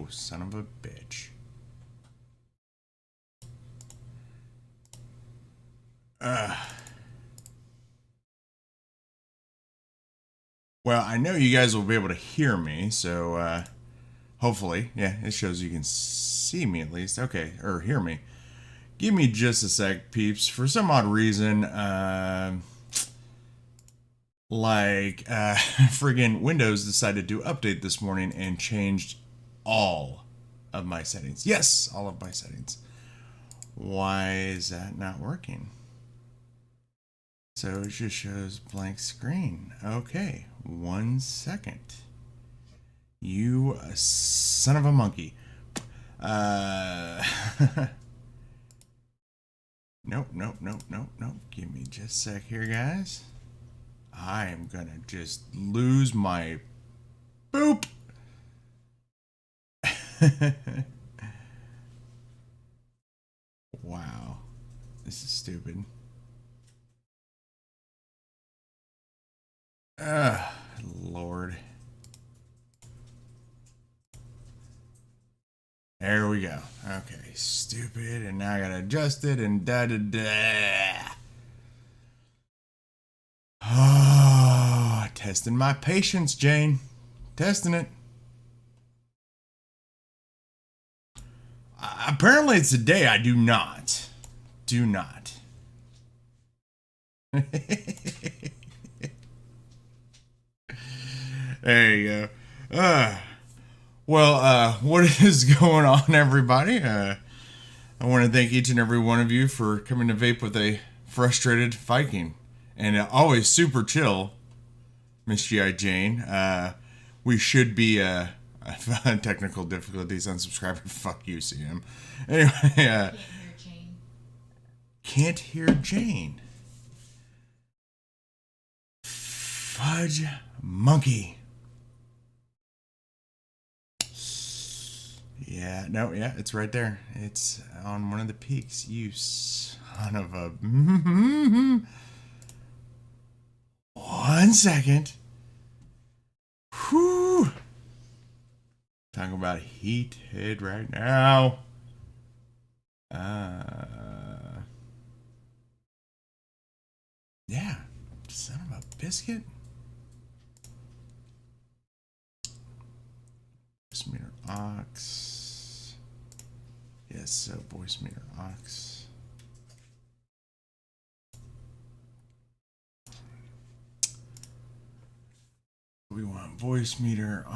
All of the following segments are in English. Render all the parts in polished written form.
Oh, son of a bitch. Well, I know you guys will be able to hear me, so hopefully, yeah, it shows you can see me at least. Okay, or hear me. Give me just a sec, peeps. For some odd reason, friggin' Windows decided to update this morning and changed all of my settings. Yes, all of my settings. Why is that not working? So it just shows blank screen. Okay, 1 second. You son of a monkey. Nope. Give me just a sec here, guys. I am gonna just lose my boop. Wow. This is stupid. Lord. There we go. Okay, stupid, and now I gotta adjust it and da-da-da. Oh, testing my patience, Jane. Testing it. Apparently it's a day I do not. Do not. There you go. What is going on, everybody? I want to thank each and every one of you for coming to vape with a frustrated Viking. And always super chill, Miss G.I. Jane. We should be technical difficulties, unsubscribing. Fuck you, CM. Anyway, can't hear Jane. Fudge monkey. Yeah, no, yeah, it's right there. It's on one of the peaks. You son of a... 1 second. Whew. Talking about heated right now. Yeah, son of a biscuit. Voice meter aux. Yes, so voice meter aux. We want voice meter aux.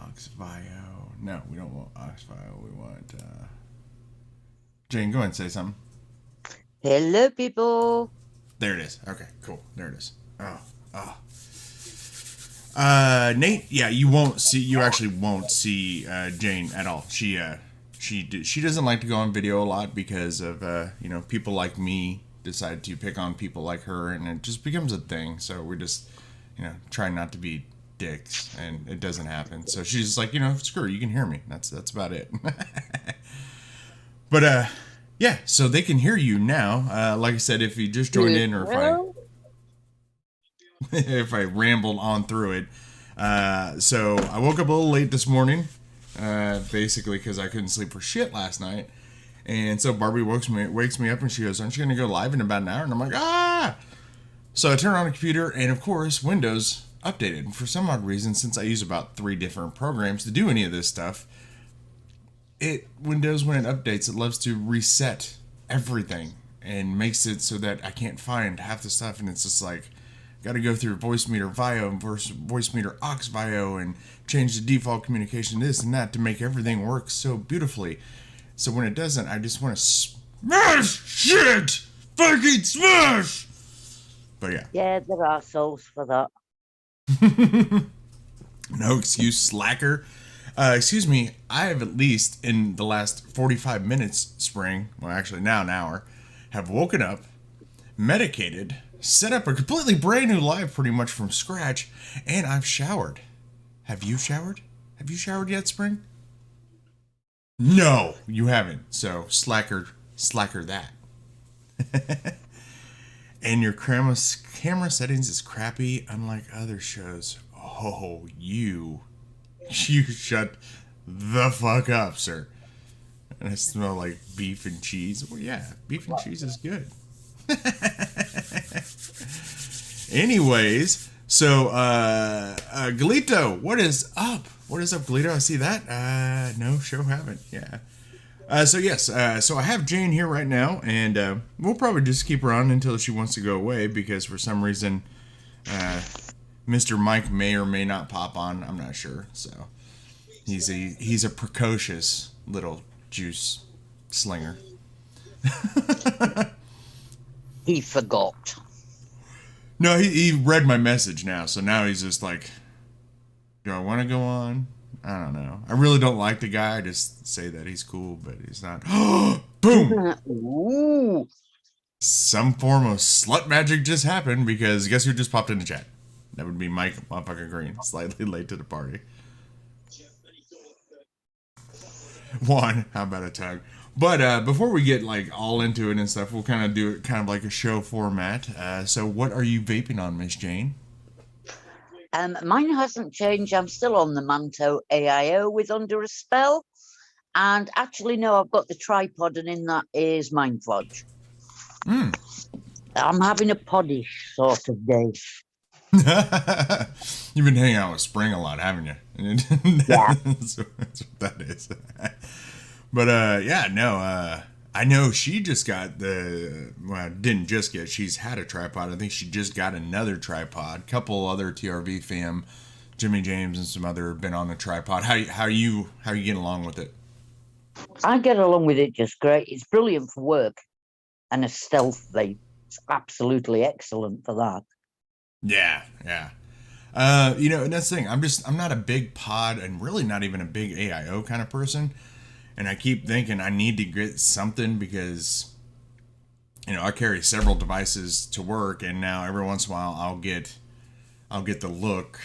Aux Vio. No, we don't want aux Vio. We want Jane, go ahead and say something. Hello, people. There it is. Okay, cool. There it is. Nate, yeah, you actually won't see Jane at all. She doesn't like to go on video a lot because of people like me decide to pick on people like her, and it just becomes a thing. So we're just try not to be dicks, and it doesn't happen. So she's just like, screw it, you can hear me. That's about it. But yeah, so they can hear you now. Like I said, if you just joined in, or if I rambled on through it. So I woke up a little late this morning, basically because I couldn't sleep for shit last night. And so Barbie wakes me up and she goes, "Aren't you going to go live in about an hour?" And I'm like, "Ah!" So I turn on the computer, and of course, Windows updated. And for some odd reason, since I use about 3 different programs to do any of this stuff, Windows, when it updates, it loves to reset everything and makes it so that I can't find half the stuff. And it's just like, got to go through voice meter Vio and voice meter aux Vio and change the default communication this and that to make everything work so beautifully. So when it doesn't, I just want to smash shit! Fucking smash! But yeah. Yeah, there are souls for that. No excuse, slacker. Excuse me, I have at least in the last 45 minutes, Spring, well actually now an hour, have woken up, medicated, set up a completely brand new live pretty much from scratch, and I've showered. Have you showered? Have you showered yet, Spring? No, you haven't. So slacker that. And your camera settings is crappy, unlike other shows. Oh. Oh, you shut the fuck up, sir. And I smell like beef and cheese. Well, yeah, beef and cheese is good. Anyways, so Galito, what is up? What is up, Galito? I see that. No, show haven't. Yeah. So yes, so I have Jane here right now, and we'll probably just keep her on until she wants to go away because for some reason, Mr. Mike may or may not pop on. I'm not sure. So he's a precocious little juice slinger. He forgot. No, he read my message now, so now he's just like, do I want to go on? I don't know. I really don't like the guy. I just say that he's cool, but he's not. Boom! Ooh. Some form of slut magic just happened because guess who just popped in the chat? That would be Mike motherfucking Green. Slightly late to the party. One, how about a tug? But before we get like all into it and stuff, we'll kind of do it kind of like a show format. So what are you vaping on, Miss Jane? Mine hasn't changed. I'm still on the Manto AIO with Under a Spell. And actually, no, I've got the tripod, and in that is Mind Fudge. I'm having a poddish sort of day. You've been hanging out with Spring a lot, haven't you? Yeah. That's what that is. But yeah, no, I know she just got didn't just get, she's had a tripod. I think she just got another tripod. Couple other TRV fam, Jimmy James and some other been on the tripod. How you getting along with it? I get along with it just great. It's brilliant for work and a stealth vape. It's absolutely excellent for that. Yeah. You know, and that's the thing. I'm not a big pod and really not even a big AIO kind of person. And I keep thinking I need to get something because, you know, I carry several devices to work, and now every once in a while I'll get the look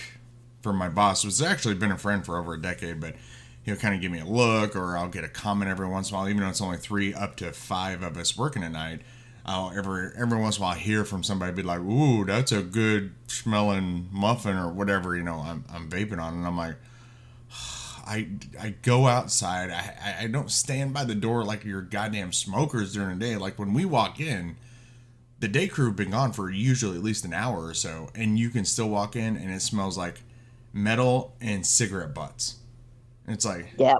from my boss, who's actually been a friend for over a decade, but he'll kind of give me a look, or I'll get a comment every once in a while, even though it's only 3 up to 5 of us working at night. I'll every once in a while hear from somebody be like, "Ooh, that's a good smelling muffin," or whatever, you know, I'm vaping on, and I'm like, I go outside. I don't stand by the door like your goddamn smokers during the day. Like when we walk in, the day crew have been gone for usually at least an hour or so, and you can still walk in and it smells like metal and cigarette butts. And it's like, yeah,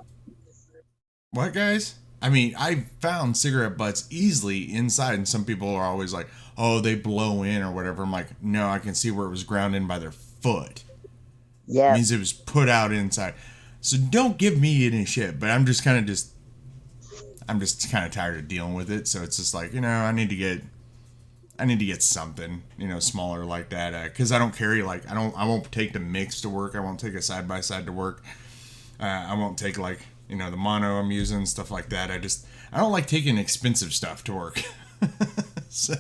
what, guys? I mean, I found cigarette butts easily inside, and some people are always like, oh, they blow in or whatever. I'm like, no, I can see where it was ground in by their foot. Yeah, It means it was put out inside. So don't give me any shit, but I'm just kind of tired of dealing with it. So it's just like, you know, I need to get something, you know, smaller like that. Cause I don't carry I won't take the mix to work. I won't take a side by side to work. I won't take like, you know, the mono I'm using, stuff like that. I don't like taking expensive stuff to work. So,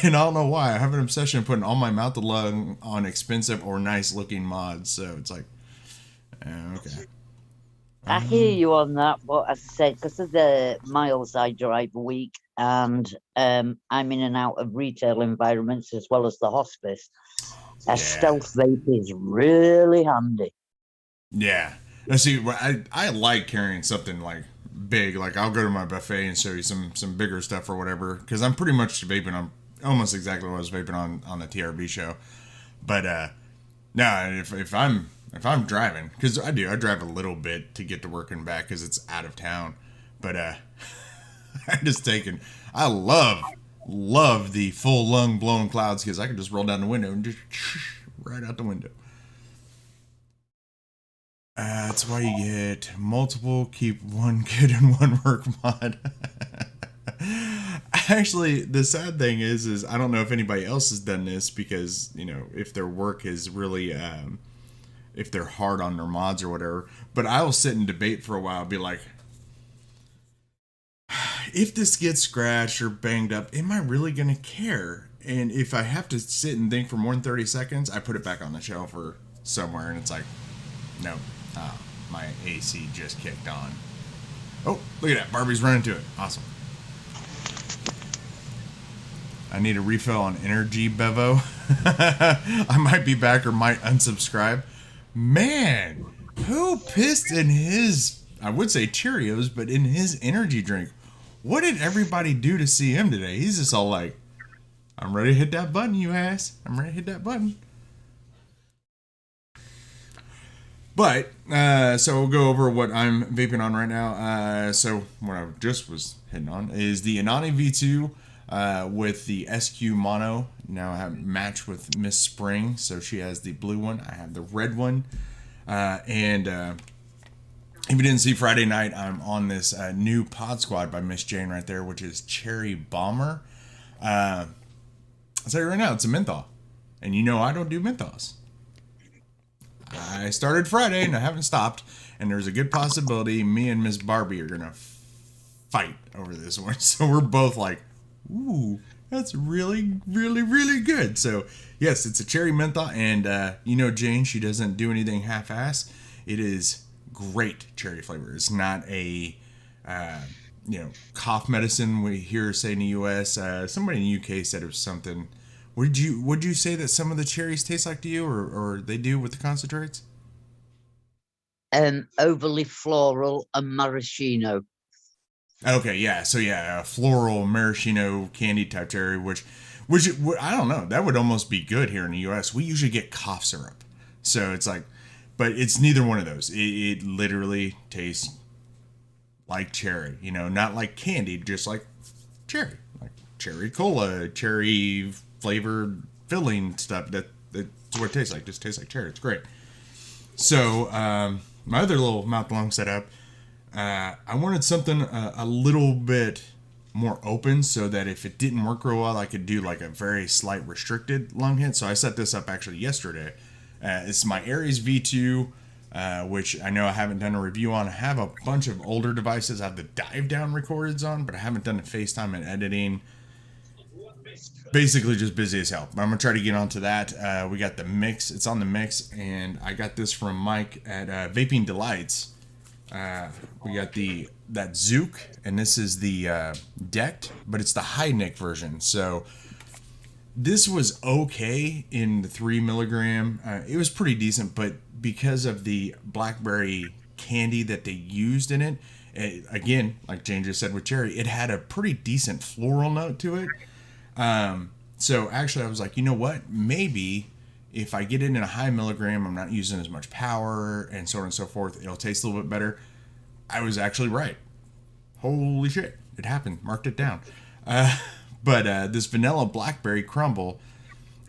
and I don't know why I have an obsession of putting all my mouth to lung on expensive or nice looking mods. So it's like, okay. I hear you on that, but as I said, because of the miles I drive a week, and I'm in and out of retail environments as well as the hospice, a stealth vape is really handy. Yeah. Now see, I like carrying something like big. Like I'll go to my buffet and show you some bigger stuff or whatever, because I'm pretty much vaping on almost exactly what I was vaping on the TRB show. But no, if I'm driving, because I drive a little bit to get to work and back because it's out of town. But I love the full lung blown clouds because I can just roll down the window and just right out the window. That's why you get multiple, keep one good and one work mod. Actually, the sad thing is I don't know if anybody else has done this because, you know, if their work is really, if they're hard on their mods or whatever, but I will sit and debate for a while, be like, if this gets scratched or banged up, am I really going to care? And if I have to sit and think for more than 30 seconds, I put it back on the shelf or somewhere, and it's like, no, my AC just kicked on. Oh, look at that. Barbie's running to it. Awesome. I need a refill on Energy Bevo. I might be back or might unsubscribe. Man, who pissed in his, I would say Cheerios, but in his energy drink? What did everybody do to see him today? He's just all like, I'm ready to hit that button, you ass. I'm ready to hit that button. But, so we'll go over what I'm vaping on right now. So what I just was hitting on is the Inani V2 with the SQ Mono. Now I have matched with Miss Spring, so she has the blue one. I have the red one. And if you didn't see Friday night, I'm on this new Pod Squad by Miss Jane right there, which is Cherry Bomber. I'll tell you right now, it's a menthol. And you know I don't do menthols. I started Friday and I haven't stopped, and there's a good possibility me and Miss Barbie are gonna fight over this one. So we're both like, ooh, that's really, really, really good. So yes, it's a cherry menthol, and you know Jane, she doesn't do anything half-ass. It is great cherry flavor. It's not a cough medicine we hear say in the U.S. Somebody in the UK said it was something. Would you say that some of the cherries taste like to you, or they do with the concentrates? Overly floral and maraschino. Okay, yeah. So yeah, floral maraschino candy type cherry, which I don't know. That would almost be good here in the U.S. We usually get cough syrup, so it's like, but it's neither one of those. It literally tastes like cherry, not like candy, just like cherry, like cherry cola, cherry flavored filling stuff. That's what it tastes like. Just tastes like cherry. It's great. So my other little mouth lung setup, I wanted something a little bit more open so that if it didn't work real well, I could do like a very slight restricted lung hit. So I set this up actually yesterday. It's my Aries V2, which I know I haven't done a review on. I have a bunch of older devices I have the dive down recordeds on, but I haven't done the FaceTime and editing. Basically just busy as hell. But I'm going to try to get onto that. We got the mix. It's on the mix, and I got this from Mike at Vaping Delights. We got that Zook, and this is the decked, but it's the high neck version. So this was okay in the 3 milligram. It was pretty decent, but because of the blackberry candy that they used in it, again, like Jane just said with cherry, it had a pretty decent floral note to it. So actually I was like, you know what? Maybe if I get it in a high milligram, I'm not using as much power and so on and so forth, it'll taste a little bit better. I was actually right. Holy shit. It happened. Marked it down. But this vanilla blackberry crumble,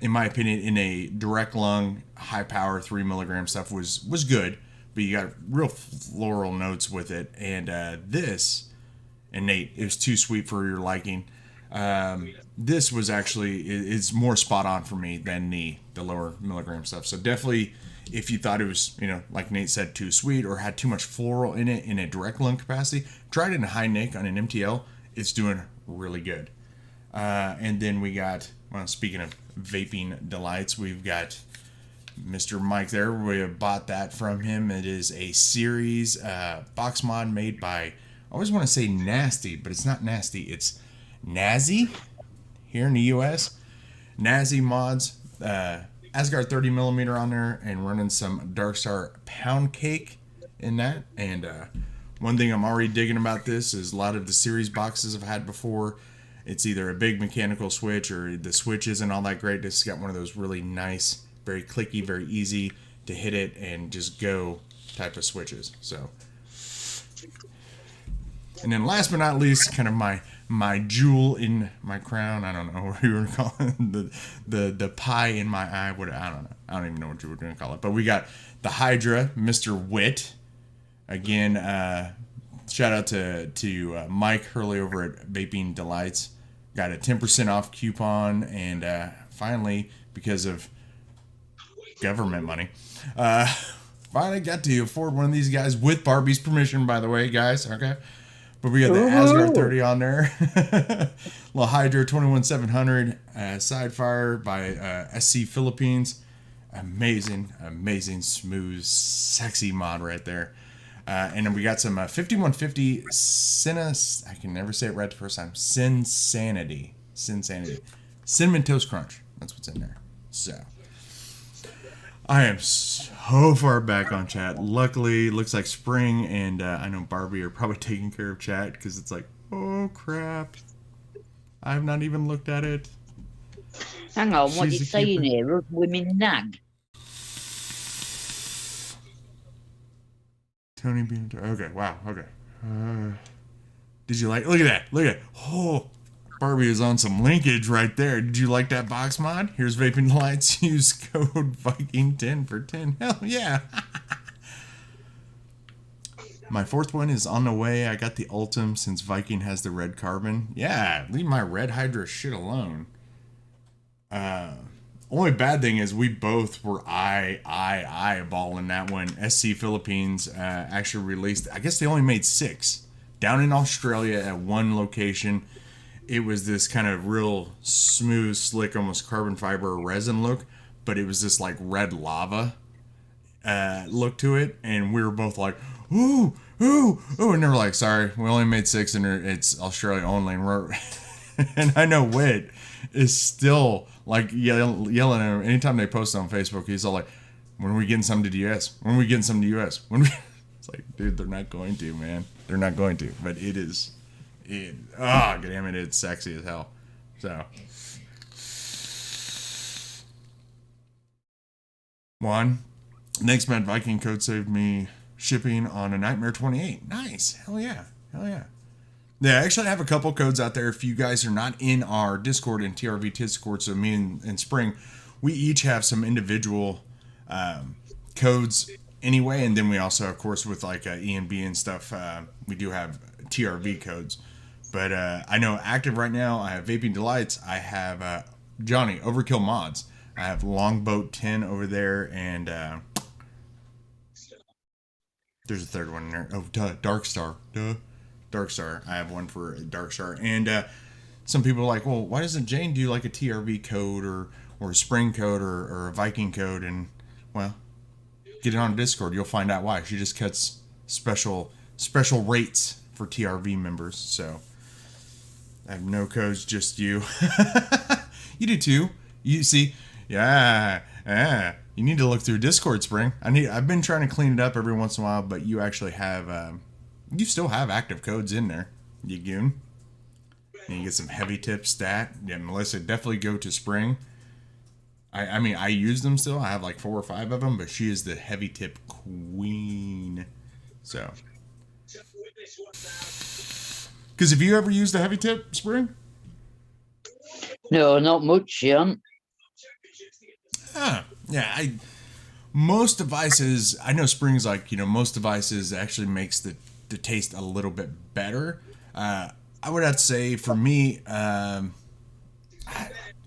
in my opinion, in a direct lung, high power 3 milligram stuff was good, but you got real floral notes with it. And this, and Nate, it was too sweet for your liking. This was actually, it's more spot on for me than the lower milligram stuff. So definitely, if you thought it was, like Nate said, too sweet or had too much floral in it in a direct lung capacity, try it in a high nic on an MTL. It's doing really good. And then we got, well, speaking of Vaping Delights, we've got Mr. Mike there. We have bought that from him. It is a series box mod made by, I always want to say Nasty, but it's not Nasty. It's Nazi here in the US. Nazi mods, Asgard 30 millimeter on there, and running some Darkstar Pound Cake in that. And one thing I'm already digging about this is a lot of the series boxes I've had before, it's either a big mechanical switch or the switch isn't all that great. This has got one of those really nice, very clicky, very easy to hit it and just go type of switches. So, and then last but not least, kind of my jewel in my crown. I don't know what you were calling it. The pie in my eye. What, I don't know. I don't even know what you were going to call it. But we got the Hydra, Mr. Wit. Again, shout out to Mike Hurley over at Vaping Delights. Got a 10% off coupon, and finally, because of government money, finally got to afford one of these guys with Barbie's permission, by the way, guys. Okay. But we got the Asgard 30 on there. La Hydra 21700 Sidefire by SC Philippines. Amazing, smooth, sexy mod right there. And then we got some 5150 I can never say it right the first time. Sinsanity. Cinnamon Toast Crunch. That's what's in there. So I am so far back on chat. Luckily, looks like Spring and I know Barbie are probably taking care of chat because it's like, oh crap. I have not even looked at it. Hang on, what are you saying here? Us women nag. Tony being okay. Wow. Okay. Did you like? Look at that. Look at that. Oh, Barbie is on some linkage right there. Did you like that box mod? Here's Vaping Delights. Use code Viking10 for 10. Hell yeah. My fourth one is on the way. I got the Ultim since Viking has the red carbon. Yeah, leave my red Hydra shit alone. Only bad thing is we both were eyeballing that one. SC Philippines actually released, I guess they only made 6 down in Australia at one location. It was this kind of real smooth, slick, almost carbon fiber resin look, but it was this like red lava look to it, and we were both like, ooh, ooh, ooh, and they were like, sorry, we only made 6 and it's Australia only, and we're and I know Wit is still like yelling at him anytime they post on Facebook. He's all like, when are we getting some to the US? When are we getting some to the US? It's like, dude, they're not going to, man. They're not going to. But it is, damn it, it's sexy as hell. So, one, next Mad Viking code saved me shipping on a Nightmare 28. Nice. Hell yeah. Hell yeah. Yeah, actually, I have a couple codes out there. If you guys are not in our Discord and TRV Discord, so me and Spring, we each have some individual codes anyway, and then we also, of course, with like E and B and stuff, we do have TRV codes. But I know active right now, I have Vaping Delights, I have Johnny, Overkill Mods, I have Longboat 10 over there, and there's a third one in there. Oh, duh, Dark Star. Duh. Dark Star. I have one for Dark Star. And some people are like, well, why doesn't Jane do like a TRV code or a Spring code or a Viking code? And, well, get it on Discord. You'll find out why. She just cuts special rates for TRV members. So I have no codes, just you. You do too. You see, yeah. You need to look through Discord, Spring. I've been trying to clean it up every once in a while, but you actually have you still have active codes in there, you goon. And you get some heavy tip stat. Yeah, Melissa, definitely go to Spring. I mean, I use them still. I have like 4 or 5 of them, but she is the heavy tip queen. So, because have you ever used a heavy tip, Spring? No, not much, yeah. Yeah, most devices, I know Spring's like, most devices actually makes the taste a little bit better. I would have to say for me,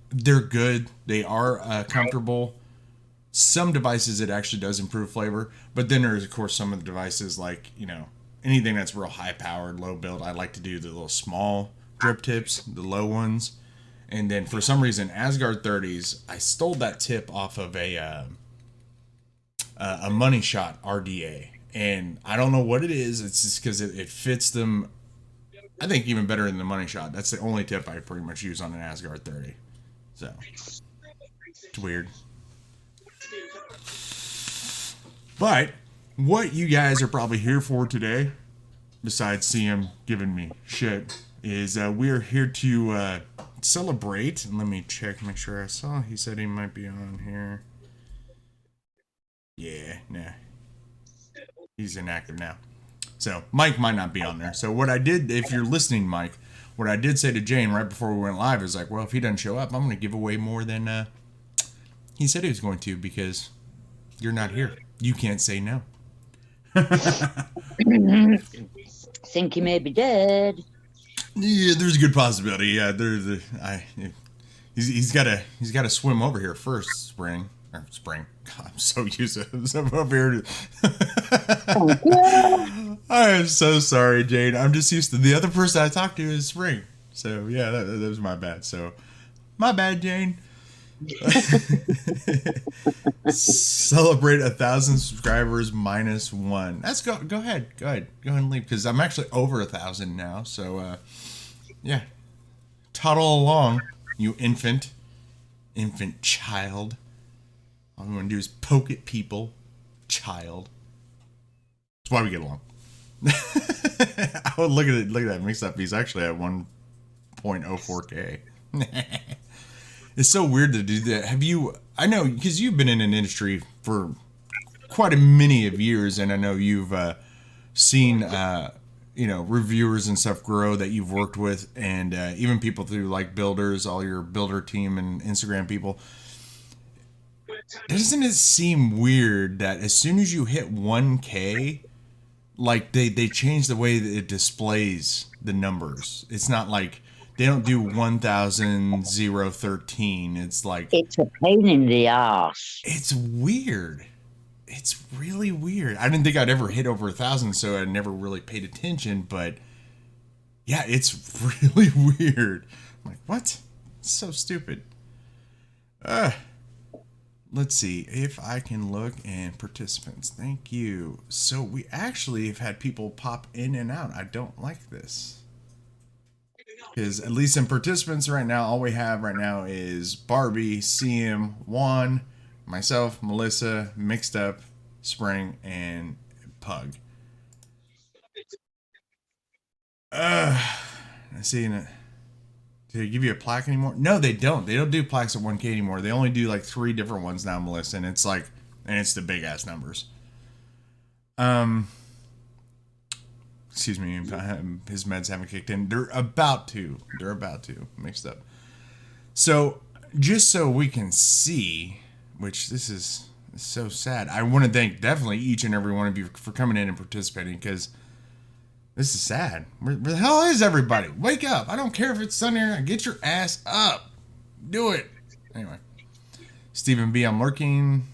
they're good. They are comfortable. Some devices, it actually does improve flavor, but then there's of course some of the devices like, anything that's real high powered, low build. I like to do the little small drip tips, the low ones. And then for some reason, Asgard 30s, I stole that tip off of a Money Shot RDA. And I don't know what it is. It's just because it fits them, I think, even better than the Money Shot. That's the only tip I pretty much use on an Asgard 30. So, it's weird. But what you guys are probably here for today, besides CM giving me shit, is we're here to celebrate. And let me check, make sure I saw. He said he might be on here. Yeah, nah. He's inactive now. So Mike might not be on there. So what I did, if you're listening, Mike, what I did say to Jane right before we went live is like, well, if he doesn't show up, I'm going to give away more than he said he was going to, because you're not here. You can't say no. Think he may be dead. Yeah, there's a good possibility. Yeah, he's got to swim over here first, Spring. God, I'm so used to I'm over here. I am so sorry, Jane. I'm just used to the other person I talked to is Spring. So yeah, that was my bad. So my bad, Jane. Celebrate 1,000 subscribers minus 1. Let's go. Go ahead and leave, because I'm actually over 1,000 now. So yeah, toddle along. You infant child. All we want to do is poke at people. Child. That's why we get along. I would look at that mix up. He's actually at 1.04K. It's so weird to do that. I know, because you've been in an industry for quite a many of years, and I know you've seen, reviewers and stuff grow that you've worked with, and even people through like builders, all your builder team and Instagram people. Doesn't it seem weird that as soon as you hit 1K, like they change the way that it displays the numbers? It's not like they don't do 1,013. It's like, it's a pain in the ass. it's weird. It's really weird. I didn't think I'd ever hit over 1,000, so I never really paid attention. But yeah, it's really weird. I'm like, what? It's so stupid. Let's see if I can look in participants. Thank you. So we actually have had people pop in and out. I don't like this. Because at least in participants right now, all we have right now is Barbie, CM, Juan, myself, Melissa, Mixed Up, Spring, and Pug. I see. Do they give you a plaque anymore? No, they don't. They don't do plaques at 1K anymore. They only do like 3 different ones now, Melissa, and it's the big ass numbers. Excuse me, his meds haven't kicked in. They're about to. Mixed Up. So, just so we can see, which this is so sad. I want to thank definitely each and every one of you for coming in and participating, because this is sad. Where the hell is everybody? Wake up. I don't care if it's sunny or not. Get your ass up. Do it. Anyway. Stephen B, I'm lurking.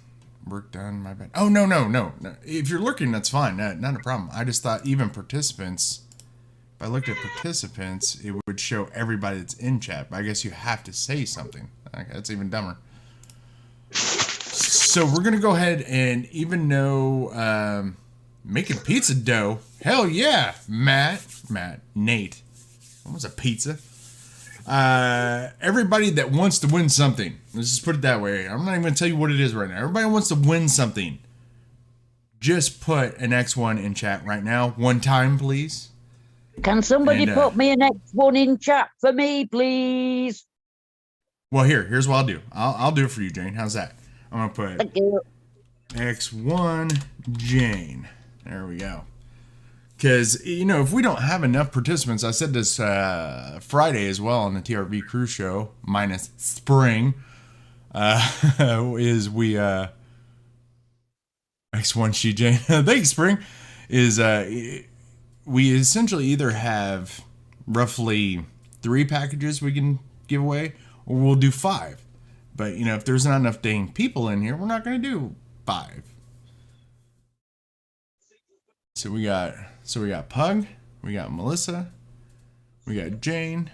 Work done. My bad. Oh, no. If you're lurking, that's fine. Not a problem. I just thought even participants, if I looked at participants, it would show everybody that's in chat. But I guess you have to say something. Okay, that's even dumber. So we're going to go ahead and even though making pizza dough. Hell yeah, Nate. What was a pizza? Everybody that wants to win something. Let's just put it that way. I'm not even going to tell you what it is right now. Everybody wants to win something. Just put an X1 in chat right now. One time, please. Can somebody put me an X1 in chat for me, please? Well, here's what I'll do. I'll do it for you, Jane. How's that? I'm going to put X1 Jane. There we go. Because, if we don't have enough participants, I said this Friday as well on the TRV Crew Show, minus Spring, is we, X1 She Jane, thanks Spring, is we essentially either have roughly 3 packages we can give away, or we'll do 5. But, if there's not enough dang people in here, we're not going to do 5. So we got Pug, we got Melissa, we got Jane,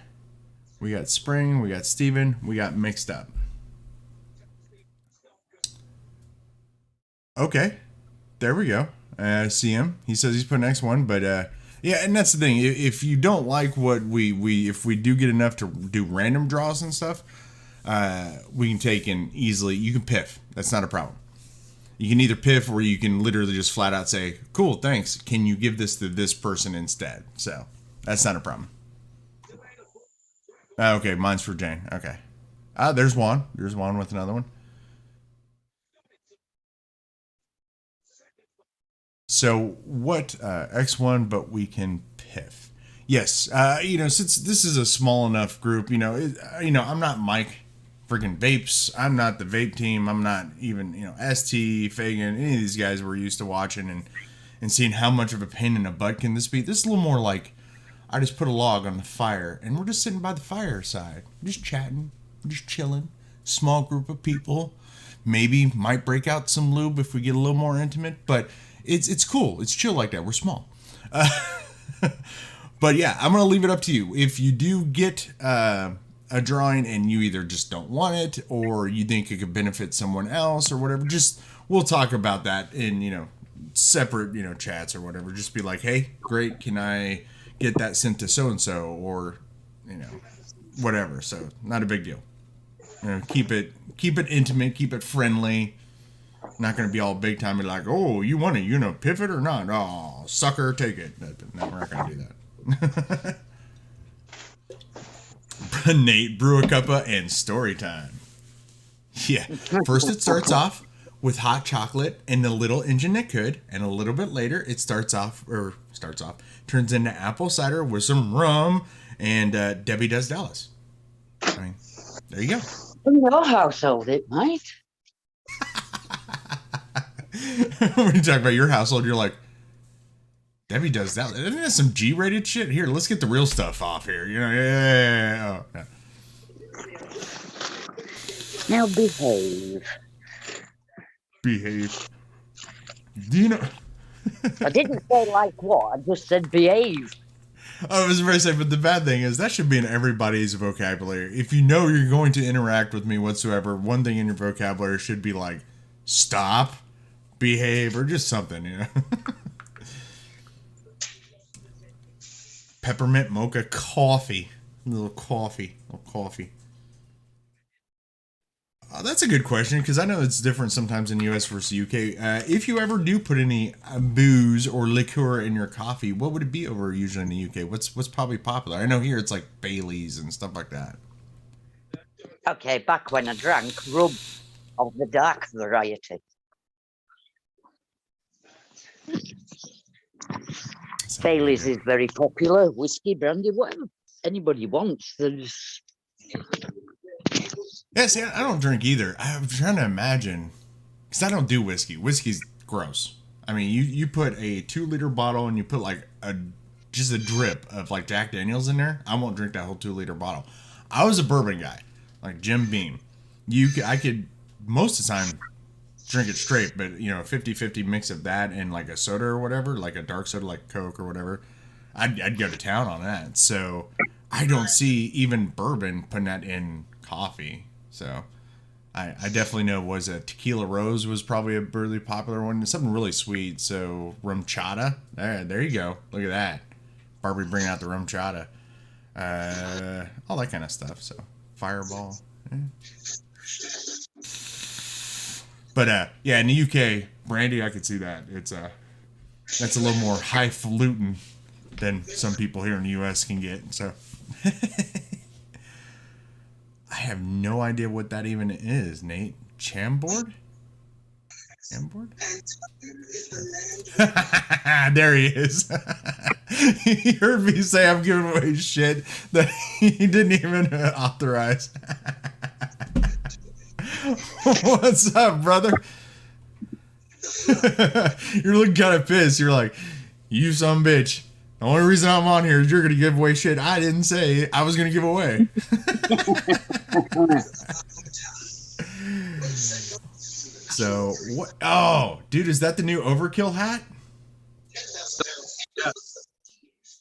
we got Spring, we got Steven, we got Mixed Up. Okay, there we go. See him. He says he's putting X1, but yeah, and that's the thing. If you don't like what if we do get enough to do random draws and stuff, we can take and easily, you can piff. That's not a problem. You can either piff or you can literally just flat out say, cool, thanks. Can you give this to this person instead? So that's not a problem. Okay, mine's for Jane. Okay. There's Juan. There's Juan with another one. So what, X1, but we can piff. Yes. Since this is a small enough group, I'm not Mike freaking Vapes. I'm not the Vape team. I'm not even, ST, Fagan, any of these guys we're used to watching and seeing how much of a pain in the butt can this be. This is a little more like I just put a log on the fire and we're just sitting by the fireside, just chatting, just chilling. Small group of people. Maybe might break out some lube if we get a little more intimate, but it's cool. It's chill like that. We're small. But yeah, I'm going to leave it up to you. If you do get a drawing and you either just don't want it or you think it could benefit someone else or whatever, we'll talk about that in, separate, chats or whatever. Just be like, hey, great. Can I get that sent to so-and-so? Or, whatever. So not a big deal. You know, keep it intimate, keep it friendly. Not going to be all big time and like, oh, you want to, pivot or not? Oh, sucker, take it. No, we're not going to do that. Nate, brew a cuppa and story time. Yeah. First it starts off with hot chocolate and the little engine that could, and a little bit later it turns into apple cider with some rum, and Debbie does Dallas. I mean, there you go. In your household, it might. When you talk about your household, you're like, Debbie does that. Isn't that some G-rated shit? Here, let's get the real stuff off here. Yeah. Oh, yeah. Now behave. Behave. Do you know? I didn't say like what. I just said behave. I was very saying, but the bad thing is that should be in everybody's vocabulary. If you know you're going to interact with me whatsoever, one thing in your vocabulary should be like, stop, behave, or just something, Peppermint mocha coffee. A little coffee. That's a good question, because I know it's different sometimes in the US versus UK. If you ever do put any booze or liqueur in your coffee, what would it be over usually in the UK? What's probably popular? I know here it's like Baileys and stuff like that. Okay, back when I drank rum of the dark variety. Baileys is very popular. Whiskey, brandy, whatever anybody wants. There's... Yeah, see, I don't drink either. I'm trying to imagine, because I don't do whiskey. Whiskey's gross. I mean, you put a 2-liter bottle and you put like just a drip of like Jack Daniels in there. I won't drink that whole 2-liter bottle. I was a bourbon guy, like Jim Beam. I could most of the time drink it straight, but a 50-50 mix of that and like a soda or whatever, like a dark soda like Coke or whatever, I'd go to town on that. So I don't see even bourbon putting that in coffee. So I definitely know was a Tequila Rose was probably a really popular one. Something really sweet. So rum chata. There you go. Look at that. Barbie bringing out the rum chata. All that kind of stuff. So Fireball. Yeah. But yeah, in the UK, brandy, I could see that. That's a little more highfalutin than some people here in the US can get. So I have no idea what that even is, Nate. Chambord? Chambord? There he is. He heard me say I'm giving away shit that he didn't even authorize. What's up, brother? You're looking kind of pissed. You're like, you some bitch. The only reason I'm on here is you're going to give away shit I didn't say I was going to give away. So, what? Oh, dude, is that the new Overkill hat?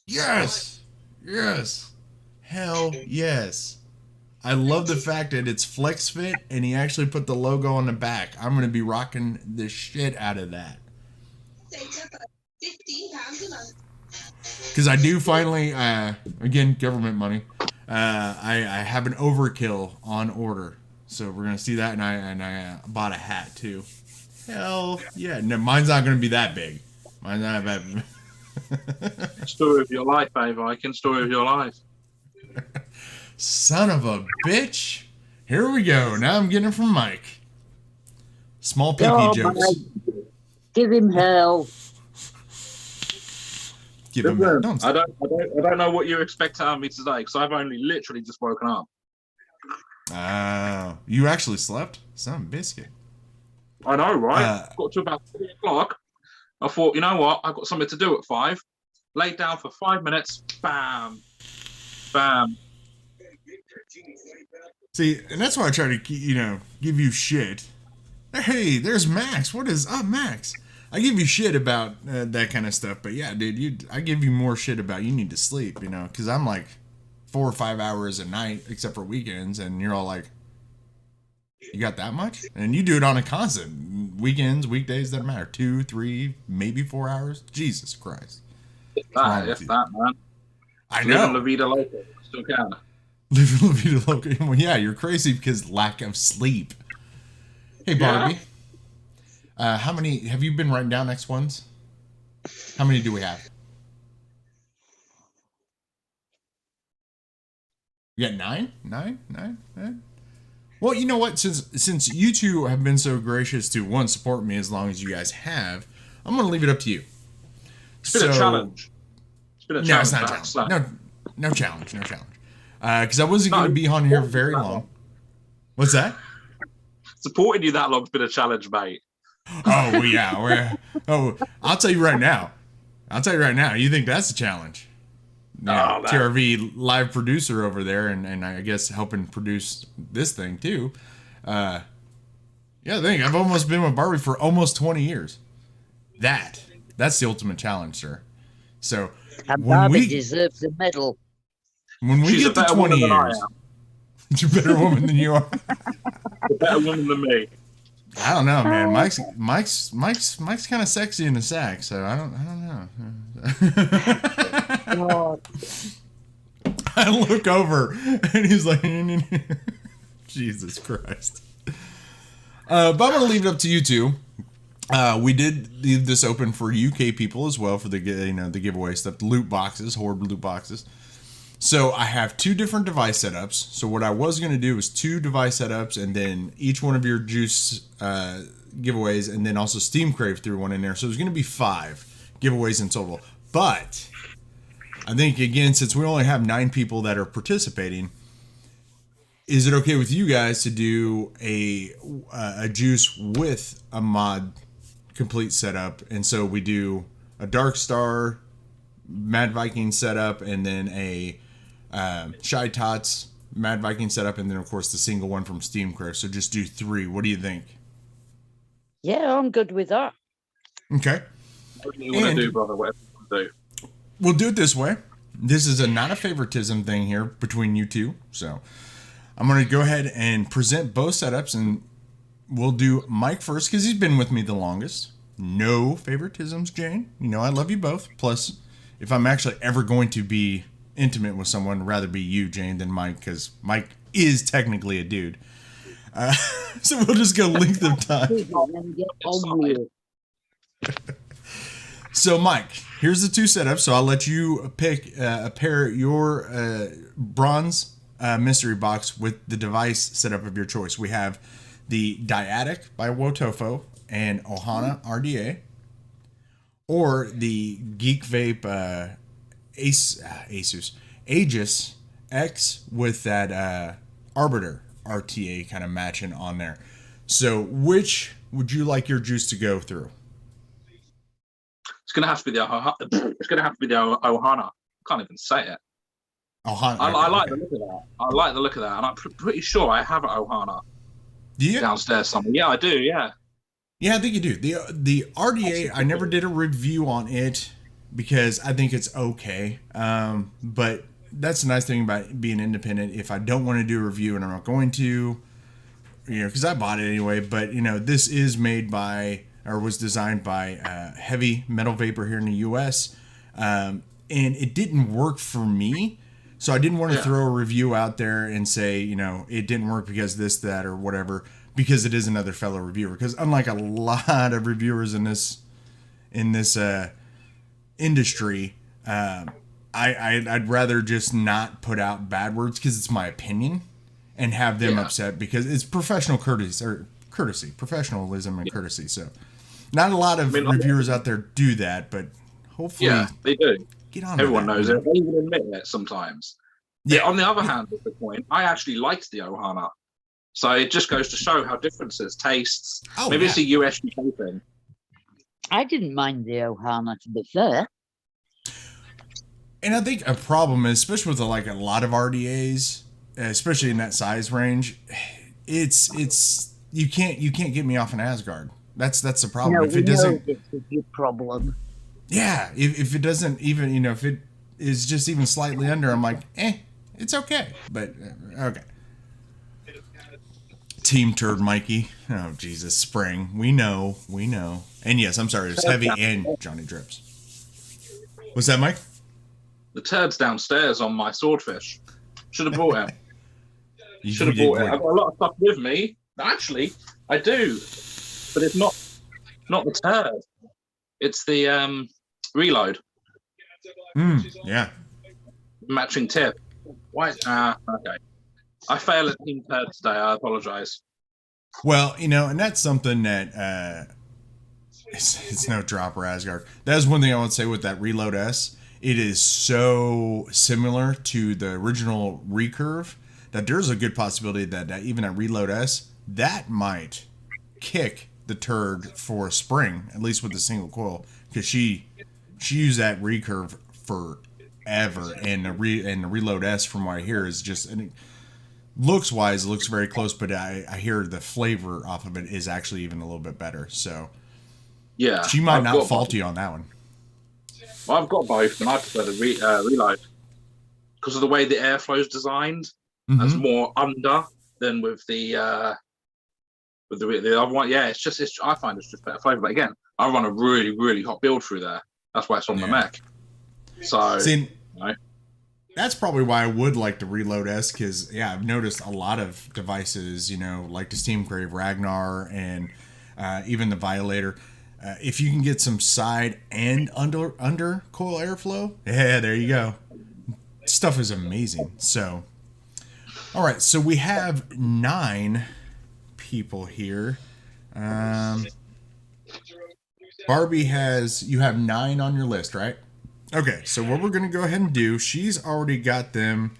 Yes. Yes. Hell yes. I love the fact that it's flex fit and he actually put the logo on the back. I'm going to be rocking the shit out of that. Because I do finally, again, government money, I have an Overkill on order. So we're going to see that, and I bought a hat, too. Hell, yeah. No, mine's not going to be that big. Mine's not that big. Story of your life, Viking. Story of your life. Son of a bitch. Here we go. Now I'm getting it from Mike. Small PP jokes. Give him hell. Give him hell. I don't know what you expect out of me today, because I've only literally just woken up. You actually slept? Some biscuit. I know, right? Got to about 3 o'clock. I thought, you know what? I've got something to do at 5. Laid down for 5 minutes. Bam. Bam. See, and that's why I try to, give you shit. Hey, there's Max. What is up, Max? I give you shit about that kind of stuff, but yeah, dude, I give you more shit about you need to sleep, because I'm like 4 or 5 hours a night, except for weekends, and you're all like, you got that much? And you do it on a constant. Weekends, weekdays, doesn't matter. 2, 3, maybe 4 hours. Jesus Christ. If that, man. I know. La vida loca. Still can. Live La Vida Loca. Well, yeah, you're crazy because lack of sleep. Hey, Barbie. Yeah. How many have you been writing down next ones? How many do we have? You got nine? Well, you know what? Since you two have been so gracious to one support me as long as you guys have, I'm gonna leave it up to you. It's been a challenge. It's been a challenge. No, it's not a challenge. No challenge. Because I wasn't going to be on here very long. What's that? Supporting you that long has been a challenge, mate. Oh, yeah. I'll tell you right now. You think that's a challenge? Yeah, TRV live producer over there, and I guess helping produce this thing too. I think I've almost been with Barbie for almost 20 years. That's the ultimate challenge, sir. So and Barbie deserves a medal. When we get to 20 years, she's a better woman than you are. A better woman than me. I don't know, man. Mike's kind of sexy in the sack, so I don't know. I look over and he's like, Jesus Christ. But I'm gonna leave it up to you two. We did leave this open for UK people as well for the giveaway stuff, the loot boxes, horde loot boxes. So I have two different device setups. So what I was going to do is 2 device setups and then each one of your juice giveaways and then also Steam Crave threw one in there. So there's going to be 5 giveaways in total. But I think, again, since we only have 9 people that are participating, is it okay with you guys to do a juice with a mod complete setup? And so we do a Dark Star Mad Viking setup and then a Shy Tots Mad Viking setup and then of course the single one from Steam Crave. So just do 3. What do you think? Yeah, I'm good with that. Okay. What do you want to do, brother? Whatever you want to do. We'll do it this way. This is not a favoritism thing here between you two. So I'm going to go ahead and present both setups and we'll do Mike first because he's been with me the longest. No favoritisms, Jane. You know I love you both. Plus, if I'm actually ever going to be intimate with someone, rather be you, Jane, than Mike, because Mike is technically a dude. So we'll just go length of time. So, Mike, here's the 2 setups. So I'll let you pick pair your bronze mystery box with the device setup of your choice. We have the Dyadic by Wotofo and Ohana RDA, or the Geek Vape Aegis X with that Arbiter RTA kind of matching on there. So which would you like your juice to go through? It's gonna have to be the Ohana. I can't even say it. Ohana. I like the look of that. I like the look of that, and I'm pretty sure I have an Ohana. Do you? Downstairs somewhere. Yeah, I do. Yeah. Yeah, I think you do. The RDA, I never did a review on it because I think it's okay. But that's the nice thing about being independent. If I don't want to do a review and I'm not going to, because I bought it anyway. But this is made by or was designed by Heavy Metal Vapor here in the U.S. And it didn't work for me. So I didn't want to throw a review out there and say, it didn't work because this, that, or whatever, because it is another fellow reviewer. Because unlike a lot of reviewers in this industry, I'd rather just not put out bad words because it's my opinion and have them upset because it's professional professionalism and courtesy. So not a lot of reviewers out there do that, but hopefully they do. Get on. Everyone knows it. They even admit it sometimes. Yeah. On the other hand of the coin, I actually liked the Ohana. So it just goes to show how differences, tastes. Maybe it's a US thing. I didn't mind the Ohana, to be fair. And I think a problem is, especially with a lot of RDAs, especially in that size range, it's you can't get me off an Asgard. That's the problem. No, if it doesn't, it's a big problem. Yeah, if it doesn't even, if it is just even slightly under, I'm like, it's okay. But, okay. Team Turd Mikey. Oh, Jesus, Spring. We know. And yes, I'm sorry, it was Heavy and Johnny Drips. What's that, Mike? The turd's downstairs on my swordfish. Should have brought it. You Should have did brought it. great. I've got a lot of stuff with me. Actually, I do, but it's not the turd. It's the reload Yeah. matching tip. Why? Okay. I fail at team turd today. I apologize. Well, and that's something that it's no dropper Asgard. That is one thing I would say with that Reload S. It is so similar to the original Recurve that there's a good possibility that even at Reload S, that might kick the turd for a spring, at least with the single coil, because she used that Recurve forever, and the Reload S, from what I hear, is just, and looks wise, it looks very close, but I hear the flavor off of it is actually even a little bit better. So yeah, she might not fault you on that one. Well, I've got both, and I prefer the reload because of the way the airflow is designed. That's more under than with the other one. Yeah, I find it's just better flavor. But again, I run a really, really hot build through there. That's why it's on the mech. So see, that's probably why I would like the Reload S, because I've noticed a lot of devices, like the Steam Crave Ragnar and even the Violator. If you can get some side and under coil airflow, there you go. Stuff is amazing. So, all right, so we have 9 people here. Barbie you have 9 on your list, right? Okay, so what we're going to go ahead and do, she's already got them,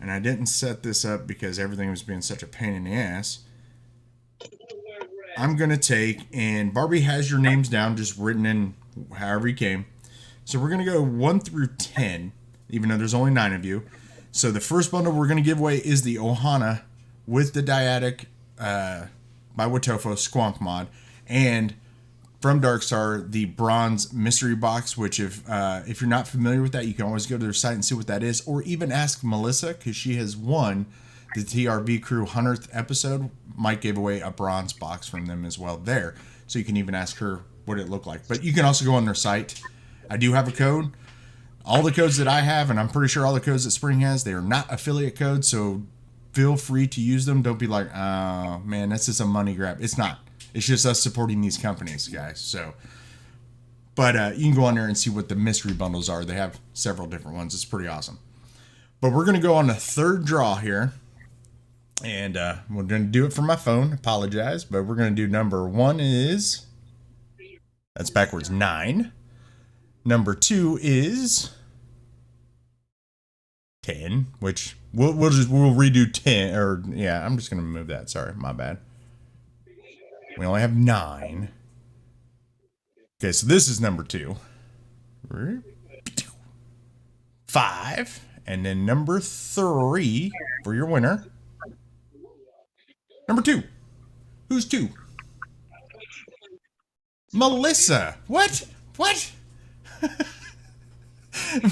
and I didn't set this up because everything was being such a pain in the ass. I'm going to take, and Barbie has your names down, just written in however you came. So we're going to go 1 through 10, even though there's only 9 of you. So the first bundle we're going to give away is the Ohana with the Dyadic by Watofo Squonk mod, and from Darkstar, the bronze mystery box, which if you're not familiar with that, you can always go to their site and see what that is, or even ask Melissa, because she has won the TRV Crew 100th episode. Mike gave away a bronze box from them as well there, so you can even ask her what it looked like. But you can also go on their site. I do have a code. All the codes that I have, and I'm pretty sure all the codes that Spring has, they are not affiliate codes, so feel free to use them. Don't be like, oh man, that's just a money grab. It's not. It's just us supporting these companies, guys. So, but you can go on there and see what the mystery bundles are. They have several different ones. It's pretty awesome. But we're going to go on the third draw here. And we're going to do it from my phone. Apologize. But we're going to do number 1 is... That's backwards, 9. Number 2 is... 10. Which we'll redo 10. Or, yeah, I'm just going to move that. Sorry, my bad. We only have 9. Okay, so this is number 2. 5. And then number 3 for your winner. Number 2. Who's 2? Melissa. What?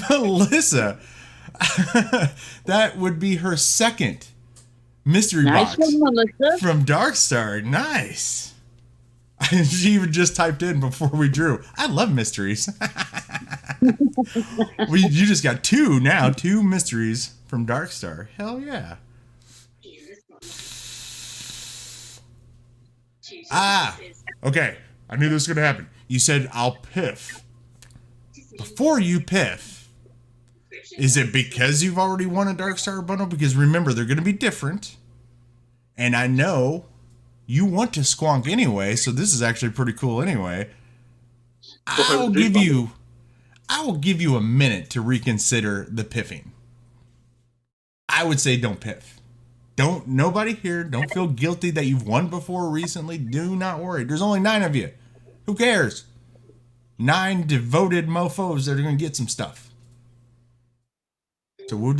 Melissa. That would be her second mystery box one, Melissa. from Darkstar. Nice. She even just typed in before we drew. I love mysteries. You just got 2 now. 2 mysteries from Darkstar. Hell yeah. Okay. I knew this was going to happen. You said, I'll piff. Before you piff, is it because you've already won a Darkstar bundle? Because remember, they're going to be different. And I know you want to squonk anyway, so this is actually pretty cool anyway. I will give you a minute to reconsider the piffing. I would say don't piff. Nobody here, don't feel guilty that you've won before recently. Do not worry. There's only 9 of you. Who cares? 9 devoted mofos that are going to get some stuff. So we'll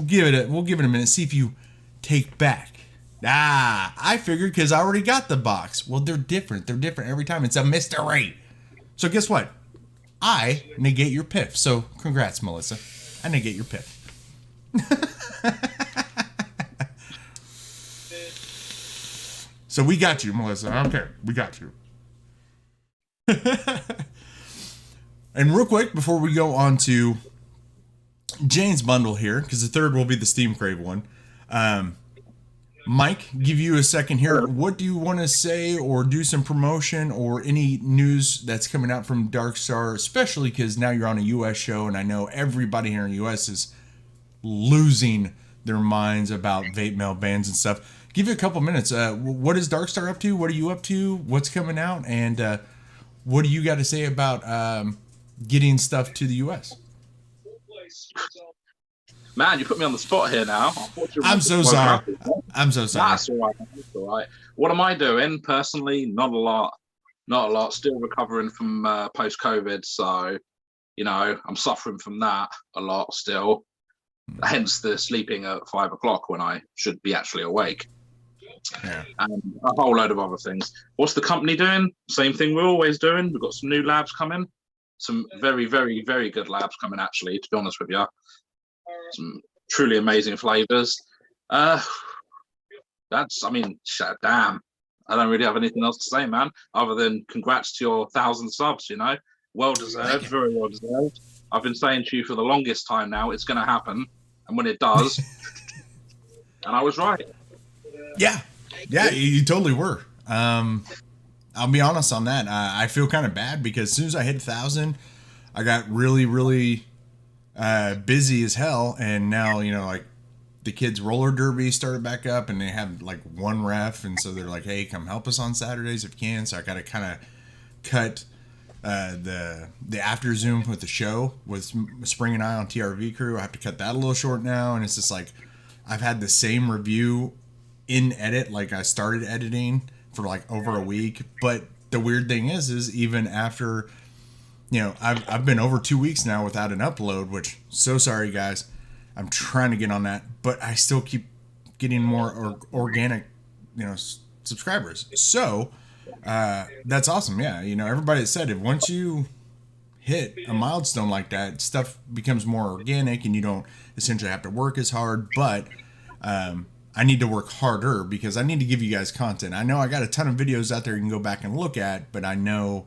give it a minute, see if you take back. I figured because I already got the box. Well, they're different. They're different every time. It's a mystery. So guess what? I negate your piff. So congrats, Melissa. I negate your piff. So we got you, Melissa. Okay, we got you. And real quick, before we go on to Jane's bundle here, because the third will be the Steam Crave one. Mike, give you a second here. What do you want to say or do some promotion or any news that's coming out from Darkstar, especially because now you're on a U.S. show, and I know everybody here in the U.S. is losing their minds about vape mail bans and stuff. Give you a couple minutes. What is Darkstar up to? What are you up to? What's coming out? And what do you got to say about getting stuff to the U.S.? Man, you put me on the spot here now. I'm so sorry. I'm so sorry. That's all right. That's all right. What am I doing personally? Not a lot. Not a lot. Still recovering from post-COVID, so I'm suffering from that a lot still. Hence the sleeping at 5 o'clock when I should be actually awake. Yeah. And a whole load of other things. What's the company doing? Same thing we're always doing. We've got some new labs coming. Some very, very, very good labs coming, actually, to be honest with you. Some truly amazing flavors. Damn. I don't really have anything else to say, man, other than congrats to your 1,000 subs, Well deserved, very well deserved. I've been saying to you for the longest time now, it's going to happen. And when it does, and I was right. Yeah, you totally were. I'll be honest on that. I feel kind of bad because as soon as I hit 1,000, I got really, really busy as hell. And now, like the kids' roller derby started back up and they have like one ref. And so they're like, hey, come help us on Saturdays if you can. So I got to kind of cut the after Zoom with the show with Spring and I on TRV crew. I have to cut that a little short now. And it's just like, I've had the same review in edit. Like I started editing for like over a week, but the weird thing is even after, I've been over 2 weeks now without an upload, which so sorry guys, I'm trying to get on that, but I still keep getting more organic, subscribers. So, that's awesome. Yeah. Everybody said if once you hit a milestone like that, stuff becomes more organic and you don't essentially have to work as hard, but, I need to work harder because I need to give you guys content. I know I got a ton of videos out there you can go back and look at, but I know,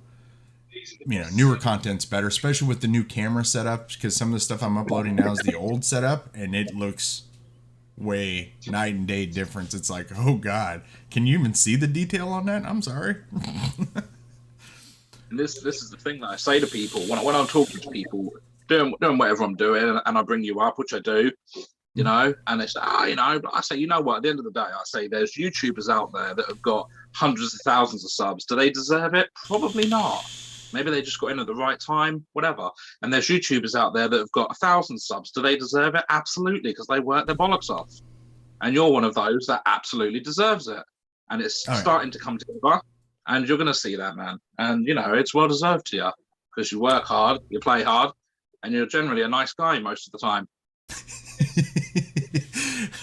newer content's better, especially with the new camera setup, because some of the stuff I'm uploading now is the old setup and it looks way night and day difference. It's like, oh God, can you even see the detail on that? I'm sorry. And this is the thing that I say to people when I'm talking to people, doing whatever I'm doing, and I bring you up, which I do. And they say, but I say, what, at the end of the day, I say there's YouTubers out there that have got hundreds of thousands of subs. Do they deserve it? Probably not. Maybe they just got in at the right time, whatever. And there's YouTubers out there that have got 1,000 subs. Do they deserve it? Absolutely, because they work their bollocks off. And you're one of those that absolutely deserves it. And it's starting to come together. And you're going to see that, man. And, it's well deserved to you because you work hard, you play hard, and you're generally a nice guy most of the time.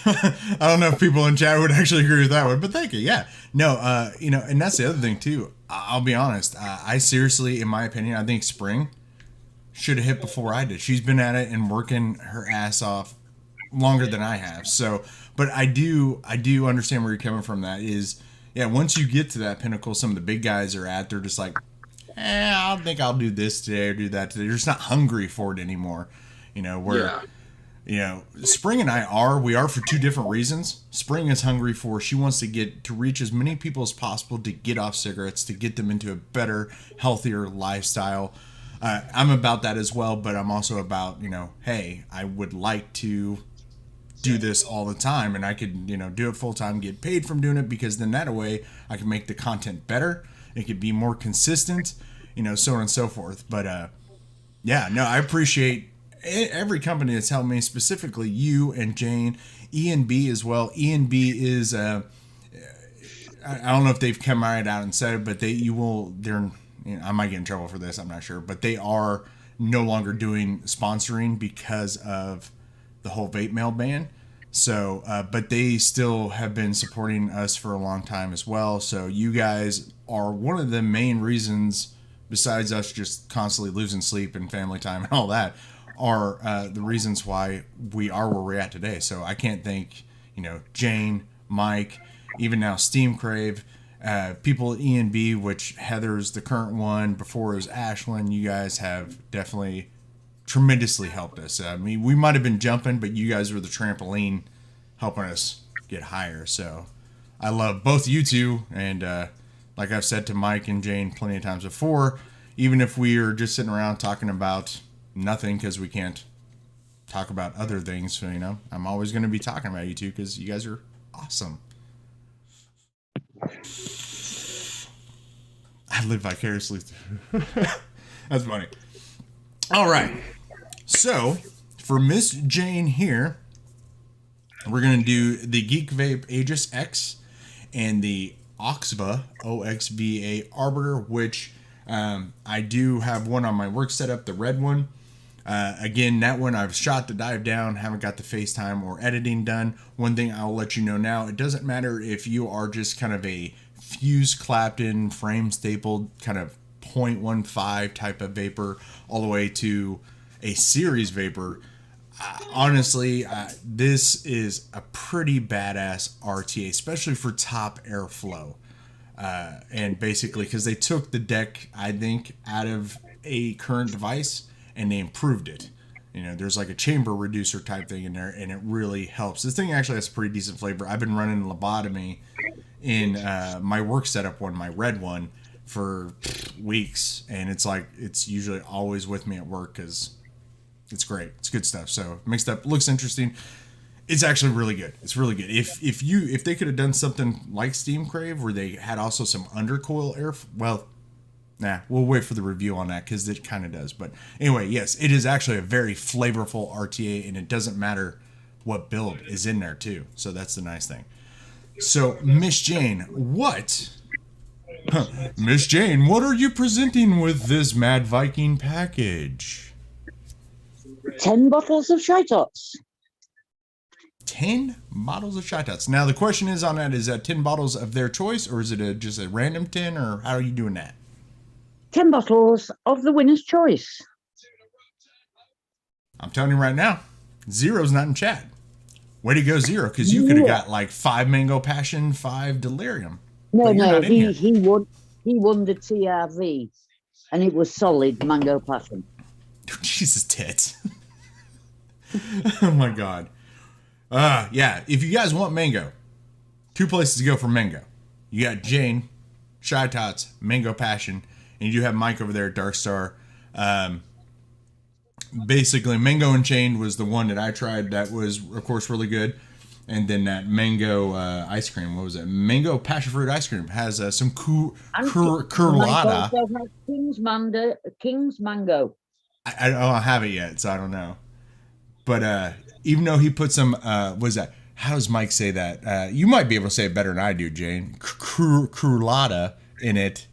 I don't know if people in chat would actually agree with that one, but thank you. Yeah, no, and that's the other thing too. I'll be honest. I seriously, in my opinion, I think Spring should have hit before I did. She's been at it and working her ass off longer than I have. So, but I do understand where you're coming from. That is, yeah. Once you get to that pinnacle, some of the big guys are at. They're just like, I don't think I'll do this today or do that today. They're just not hungry for it anymore. Spring and we are for two different reasons. Spring is hungry for, she wants to reach as many people as possible to get off cigarettes, to get them into a better, healthier lifestyle. I'm about that as well, but I'm also about, hey, I would like to do this all the time and I could, do it full time, get paid from doing it, because then that way I can make the content better. It could be more consistent, so on and so forth. But, I appreciate every company that's helped me, specifically you and Jane, E&B as well. E&B is, I don't know if they've come right out and said it, but I might get in trouble for this, I'm not sure, but they are no longer doing sponsoring because of the whole vape mail ban. So, but they still have been supporting us for a long time as well. So you guys are one of the main reasons, besides us just constantly losing sleep and family time and all that, are the reasons why we are where we're at today. So I can't thank, Jane, Mike, even now Steam Crave, people at E&B, which Heather's the current one. Before it was Ashlyn. You guys have definitely tremendously helped us. I mean, we might have been jumping, but you guys were the trampoline helping us get higher. So I love both you two. And like I've said to Mike and Jane plenty of times before, even if we are just sitting around talking about nothing because we can't talk about other things, so, you know, I'm always going to be talking about you two because you guys are awesome. I live vicariously through. That's funny. All right. So for Miss Jane here, we're going to do the Geek Vape Aegis X and the Oxva, OXVA Arbiter, which I do have one on my work setup, the red one. Again, that one I've shot the dive down, haven't got the FaceTime or editing done. One thing I'll let you know now, it doesn't matter if you are just kind of a fuse clapped in, frame stapled, kind of 0.15 type of vapor, all the way to a series vapor. Honestly, this is a pretty badass RTA, especially for top airflow. And basically, because they took the deck, I think, out of a current device and they improved it. You know, there's like a chamber reducer type thing in there, and it really helps. This thing actually has pretty decent flavor. I've been running lobotomy in my work setup one, my red one, for weeks, and it's like it's usually always with me at work because it's great. It's good stuff. So mixed up, looks interesting. It's actually really good. It's really good. If they could have done something like Steam Crave where they had also some undercoil air, well, nah, we'll wait for the review on that because it kind of does. But anyway, yes, it is actually a very flavorful RTA, and it doesn't matter what build is in there too. So that's the nice thing. So Miss Jane, Miss Jane, what are you presenting with this Mad Viking package? 10 bottles of Shitots. 10 bottles of Shy Tots. Now the question is on that, is that 10 bottles of their choice, or is it just a random 10, or how are you doing that? 10 bottles of the winner's choice. I'm telling you right now, Zero's not in chat. Way to go, Zero, because you could have got like 5 Mango Passion, 5 Delirium. No, he won the TRV, and it was solid Mango Passion. Jesus tits. Oh my god. Yeah, if you guys want mango, 2 places to go for mango. You got Jane, Shy Tots, Mango Passion, and you do have Mike over there at Dark Star. Basically, Mango Unchained was the one that I tried that was, of course, really good. And then that mango ice cream, what was it? Mango passion fruit ice cream has some curlada. King's Mango. I don't have it yet, so I don't know. But even though he put some, what is that? How does Mike say that? You might be able to say it better than I do, Jane. Curlada in it.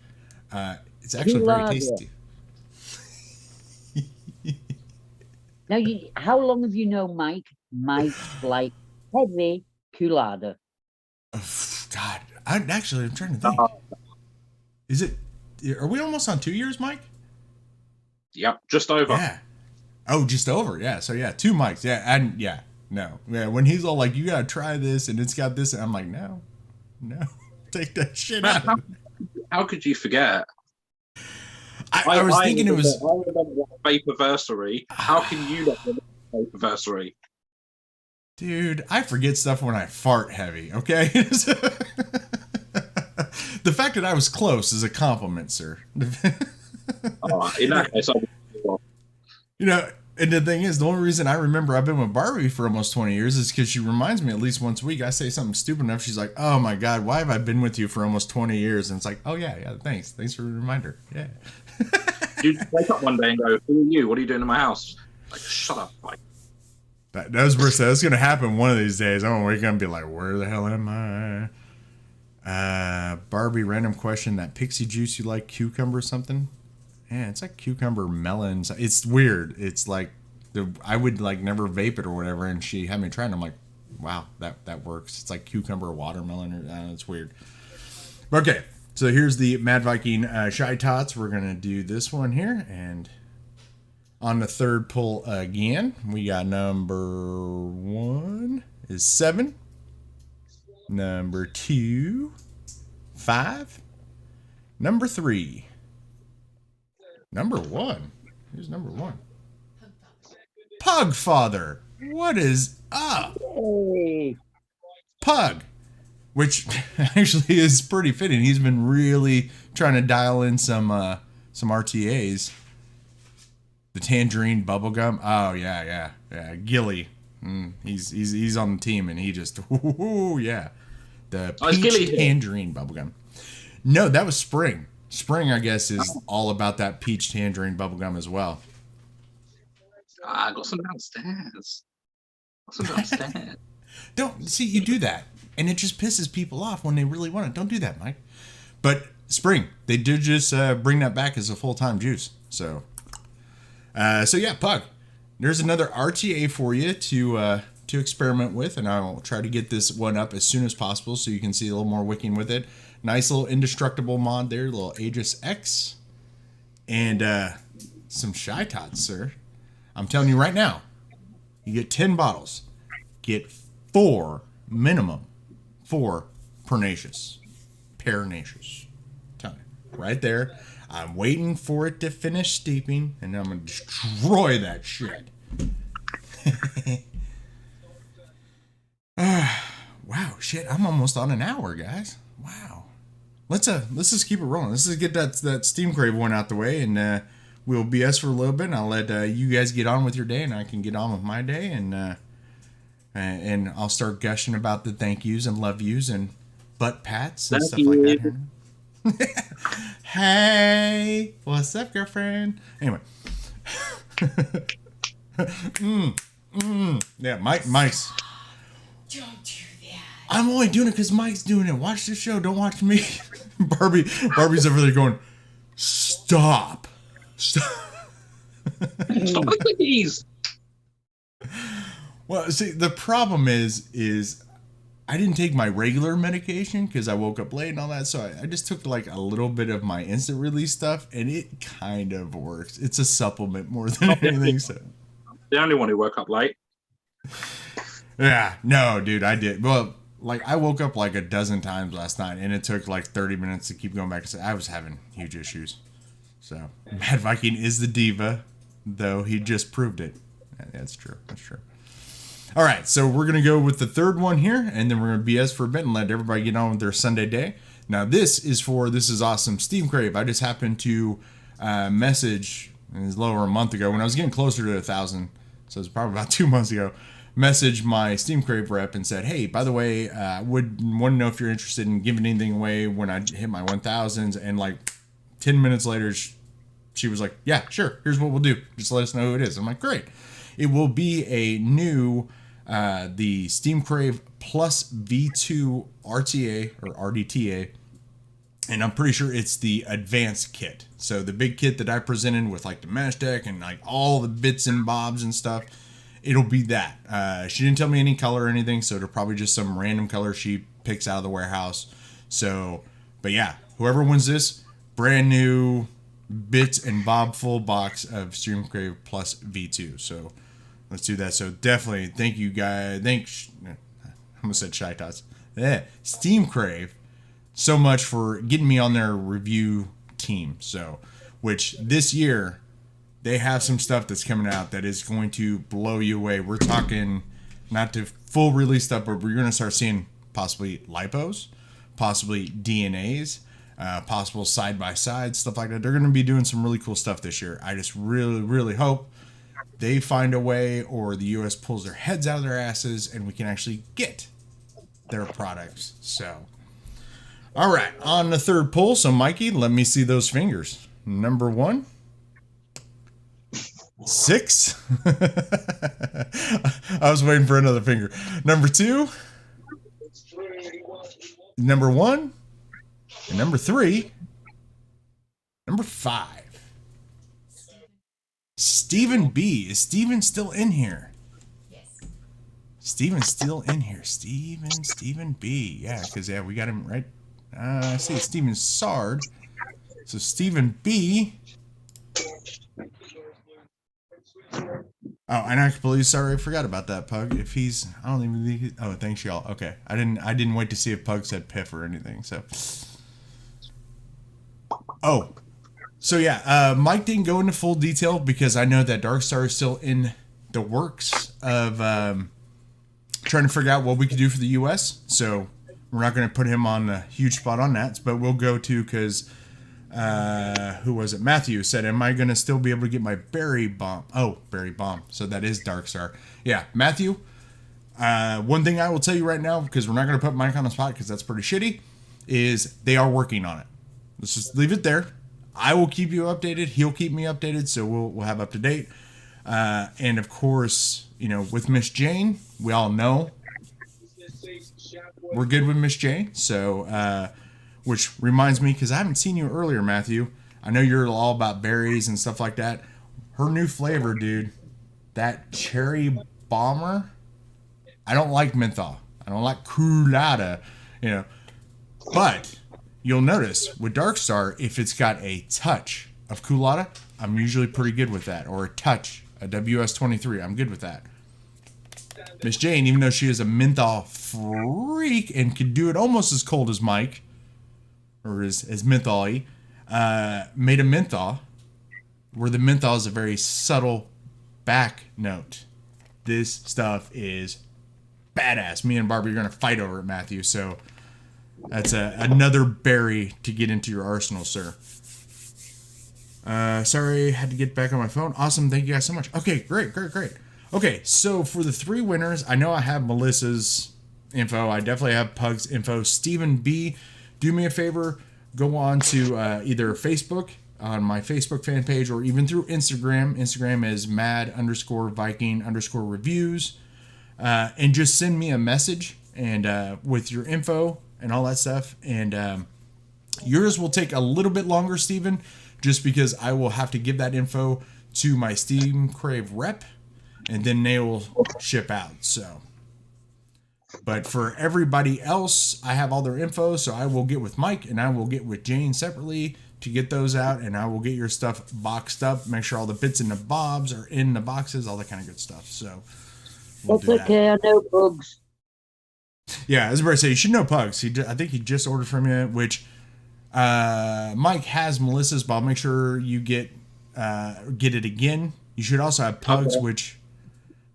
It's actually very tasty. Now, how long have you known Mike? Mike's like heavy culada. God, I'm trying to think. Is it? Are we almost on 2 years, Mike? Yep, just over. Yeah. Oh, just over. Yeah. So yeah, 2 mics. Yeah, and yeah, no. Yeah, when he's all like, "You gotta try this," and it's got this, and I'm like, no, take that shit out. How could you forget? I was thinking it was. I remember Vaporversary. How can you not remember Vaporversary? Dude, I forget stuff when I fart heavy. Okay. The fact that I was close is a compliment, sir. In that case, you know, and the thing is, the only reason I remember I've been with Barbie for almost 20 years is because she reminds me at least once a week. I say something stupid enough, she's like, "Oh my God, why have I been with you for almost 20 years?" And it's like, "Oh yeah, thanks for the reminder." Yeah. You wake up one day and go, "Who are you? What are you doing in my house?" Like, shut up, Mike. That's going to happen one of these days. I'm going to wake up and be like, "Where the hell am I?" Barbie, random question. That pixie juice, you like cucumber or something? Yeah, it's like cucumber melons. It's weird. It's like I would like never vape it or whatever, and she had me try it. And I'm like, wow, that works. It's like cucumber watermelon. Or it's weird. Okay, so here's the Mad Viking Shy Tots. We're gonna do this one here, and on the third pull again, we got number 1 is 7. Number 2, 5. Number 3. Number 1. Here's number 1. Pug Father. What is up? Hey. Pug. Which actually is pretty fitting. He's been really trying to dial in some RTAs. The tangerine bubblegum. Oh yeah. Gilly. He's on the team and he just yeah. The peach tangerine bubblegum. No, that was Spring. Spring, I guess, is all about that peach tangerine bubblegum as well. I got some downstairs. Don't see you do that, and it just pisses people off when they really want it. Don't do that, Mike. But Spring, they did just bring that back as a full-time juice. So yeah, Pug. There's another RTA for you to experiment with, and I will try to get this one up as soon as possible so you can see a little more wicking with it. Nice little indestructible mod there, little Aegis X, and some Shy Tots, sir. I'm telling you right now, you get 10 bottles, get 4 minimum, 4 Pernacious. Telling you, right there. I'm waiting for it to finish steeping, and I'm gonna destroy that shit. Wow, shit! I'm almost on an hour, guys. Wow. Let's just keep it rolling. Let's just get that Steam Crave one out the way, and we'll BS for a little bit, and I'll let you guys get on with your day, and I can get on with my day, and I'll start gushing about the thank yous and love yous and butt pats and stuff like that. Hey, what's up, girlfriend? Anyway. Yeah, Mike's. Don't do that. I'm only doing it because Mike's doing it. Watch the show. Don't watch me. Barbie's over there going, stop. Stop the cookies. Well, see, the problem is I didn't take my regular medication because I woke up late and all that. So I just took like a little bit of my instant release stuff, and it kind of works. It's a supplement more than anything. So the only one who woke up late. Yeah, no, dude, I did. Well, like I woke up like a dozen times last night, and it took like 30 minutes to keep going back. I was having huge issues. So Mad Viking is the diva, though he just proved it. Yeah, that's true. That's true. All right, so we're gonna go with the third one here, and then we're gonna BS for a bit and let everybody get on with their Sunday day. Now this is awesome Steam Crave. I just happened to message, it was a little over a month ago when I was getting closer to 1,000, so it was probably about 2 months ago. Messaged my Steam Crave rep and said, hey, by the way, I would want to know if you're interested in giving anything away when I hit my 1,000s. And like 10 minutes later, she was like, yeah, sure. Here's what we'll do. Just let us know who it is. I'm like, great. It will be a new, the Steam Crave Plus V2 RTA or RDTA. And I'm pretty sure it's the advanced kit. So the big kit that I presented with like the mesh deck and like all the bits and bobs and stuff. It'll be that. She didn't tell me any color or anything, so it'll probably just some random color she picks out of the warehouse. So, but yeah, whoever wins this, brand new bits and bob full box of Steam Crave Plus V2. So let's do that. So definitely, thank you guys. I almost said Shy Tots. Yeah, Steam Crave, so much for getting me on their review team. So, which this year, they have some stuff that's coming out that is going to blow you away. We're talking not to full release stuff, but we're going to start seeing possibly lipos, possibly DNAs, possible side-by-side, stuff like that. They're going to be doing some really cool stuff this year. I just really, really hope they find a way or the U.S. pulls their heads out of their asses and we can actually get their products. So, all right, on the third pull. So, Mikey, let me see those fingers. Number 1. 6. I was waiting for another finger. Number 2. Number 1. And number 3. Number 5. Stephen B. Is Steven still in here? Yes. Steven's still in here. Stephen B. Yeah, because we got him right. I see Steven Sard. So Stephen B. Oh, and I completely sorry, I forgot about that, Pug. If he's, I don't even think. Oh, thanks y'all. Okay, I didn't wait to see if Pug said piff or anything. So, so yeah, Mike didn't go into full detail because I know that Darkstar is still in the works of trying to figure out what we could do for the U.S. So we're not going to put him on a huge spot on that, but we'll go to, because who was it? Matthew said, am I going to still be able to get my berry bomb? Oh, berry bomb. So that is Darkstar. Yeah, Matthew. One thing I will tell you right now, because we're not going to put Mike on the spot because that's pretty shitty, is they are working on it. Let's just leave it there. I will keep you updated. He'll keep me updated, so we'll have up to date. And of course, with Miss Jane, we all know we're good with Miss Jane. So, which reminds me, because I haven't seen you earlier, Matthew. I know you're all about berries and stuff like that. Her new flavor, dude, that cherry bomber. I don't like menthol. I don't like colada, But you'll notice with Darkstar, if it's got a touch of colada, I'm usually pretty good with that. Or a touch, a WS-23, I'm good with that. Miss Jane, even though she is a menthol freak and can do it almost as cold as Mike, or as menthol-y, made a menthol where the menthol is a very subtle back note. This stuff is badass. Me and Barbie are going to fight over it, Matthew. So that's another berry to get into your arsenal, sir. Sorry, had to get back on my phone. Awesome. Thank you guys so much. Okay, great. Okay, so for the 3 winners, I know I have Melissa's info. I definitely have Pug's info. Stephen B., do me a favor. Go on to either Facebook, on my Facebook fan page, or even through Instagram. Instagram is mad_Viking_reviews. And just send me a message and with your info and all that stuff. And yours will take a little bit longer, Stephen, just because I will have to give that info to my Steam Crave rep, and then they will ship out. So, but for everybody else, I have all their info, so I will get with Mike and I will get with Jane separately to get those out, and I will get your stuff boxed up, make sure all the bits and the bobs are in the boxes, all that kind of good stuff. So we'll that's okay, I know Pugs. Yeah, I was about to say, you should know Pugs. I think he just ordered from you, which Mike has Melissa's, but I'll make sure you get it again. You should also have Pugs, okay. Which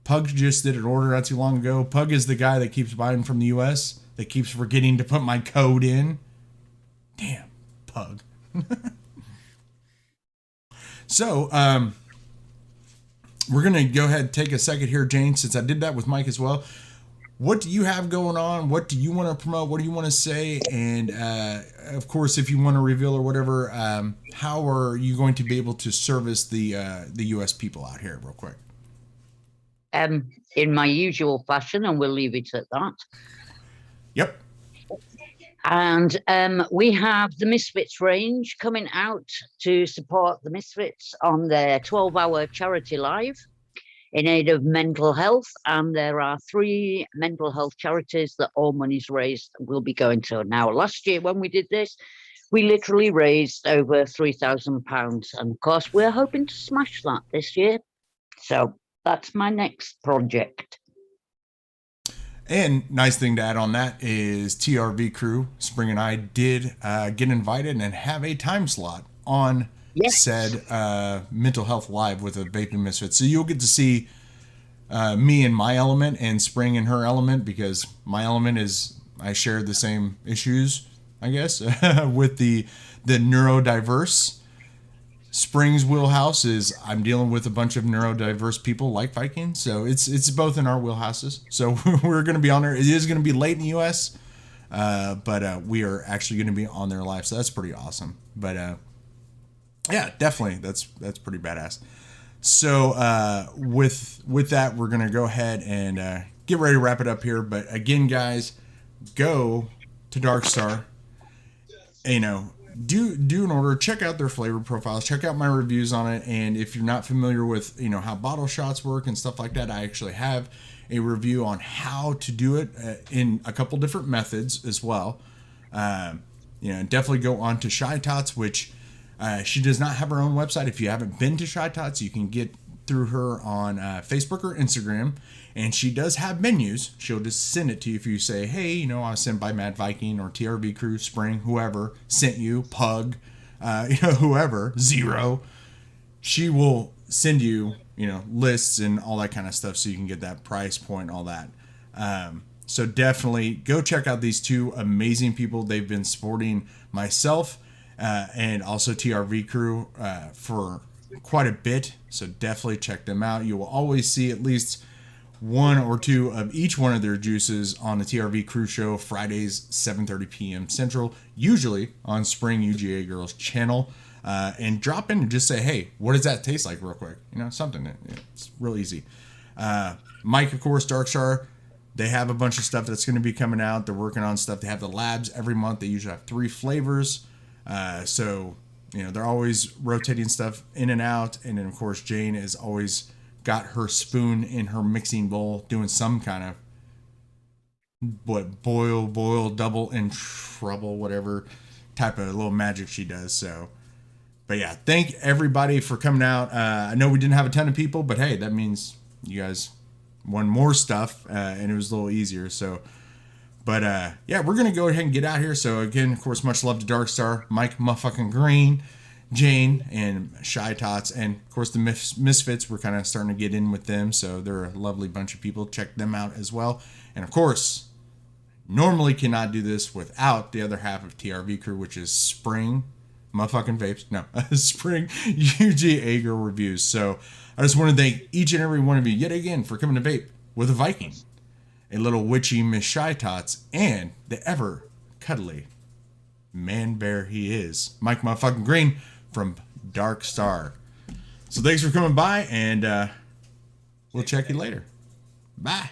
Pug just did an order not too long ago. Pug is the guy that keeps buying from the U.S., that keeps forgetting to put my code in. Damn, Pug. So, we're going to go ahead and take a second here, Jane, since I did that with Mike as well. What do you have going on? What do you want to promote? What do you want to say? And, of course, if you want to reveal or whatever, how are you going to be able to service the U.S. people out here real quick? In my usual fashion, and we'll leave it at that. Yep. And we have the Misfits range coming out to support the Misfits on their 12-hour charity live in aid of mental health. And there are 3 mental health charities that all monies raised will be going to. Now, last year when we did this, we literally raised over £3,000. And of course, we're hoping to smash that this year. So that's my next project. And nice thing to add on that is TRV crew, Spring and I did get invited and have a time slot on said mental health live with a Vaping Misfits. So you'll get to see me in my element and Spring in her element, because my element is I share the same issues, I guess, with the neurodiverse. Spring's wheelhouse is I'm dealing with a bunch of neurodiverse people like Viking, so it's both in our wheelhouses. So we're going to be on there. It is going to be late in the U.S., but we are actually going to be on there live, so that's pretty awesome. But yeah, definitely, that's pretty badass. So with that, we're going to go ahead and get ready to wrap it up here. But again, guys, go to Darkstar. Do an order, check out their flavor profiles, check out my reviews on it. And if you're not familiar with, how bottle shots work and stuff like that, I actually have a review on how to do it in a couple different methods as well. Definitely go on to Shy Tots, which she does not have her own website. If you haven't been to Shy Tots, you can get through her on Facebook or Instagram. And she does have menus. She'll just send it to you if you say, hey, I was sent by Mad Viking or TRV Crew, Spring, whoever sent you, Pug, whoever, Zero. She will send you lists and all that kind of stuff, so you can get that price point, all that. So definitely go check out these two amazing people. They've been supporting myself and also TRV crew for quite a bit. So definitely check them out. You will always see at least one or two of each one of their juices on the TRV crew show Fridays, 7:30 p.m. Central, usually on Spring UGA Girls channel. And drop in and just say, hey, what does that taste like real quick? Something. It's real easy. Mike, of course, Darkstar, they have a bunch of stuff that's going to be coming out. They're working on stuff. They have the labs every month. They usually have 3 flavors. So, they're always rotating stuff in and out. And then, of course, Jane is always got her spoon in her mixing bowl doing some kind of boil, double in trouble, whatever type of little magic she does. So, but yeah, thank everybody for coming out. I know we didn't have a ton of people, but hey, that means you guys won more stuff, and it was a little easier. So, but yeah, we're gonna go ahead and get out here. So again, of course, much love to Darkstar, Mike motherfucking Green, Jane, and Shy Tots, and of course the Misfits. We're kind of starting to get in with them, so they're a lovely bunch of people. Check them out as well. And of course, normally cannot do this without the other half of TRV crew, which is Spring motherfucking Vapes. No, Spring UGA Girl Reviews. So I just want to thank each and every one of you yet again for coming to Vape with a Viking, a little witchy Miss Shy Tots, and the ever cuddly man bear he is, Mike motherfucking Green from Dark Star. So thanks for coming by, and we'll check you later. Bye.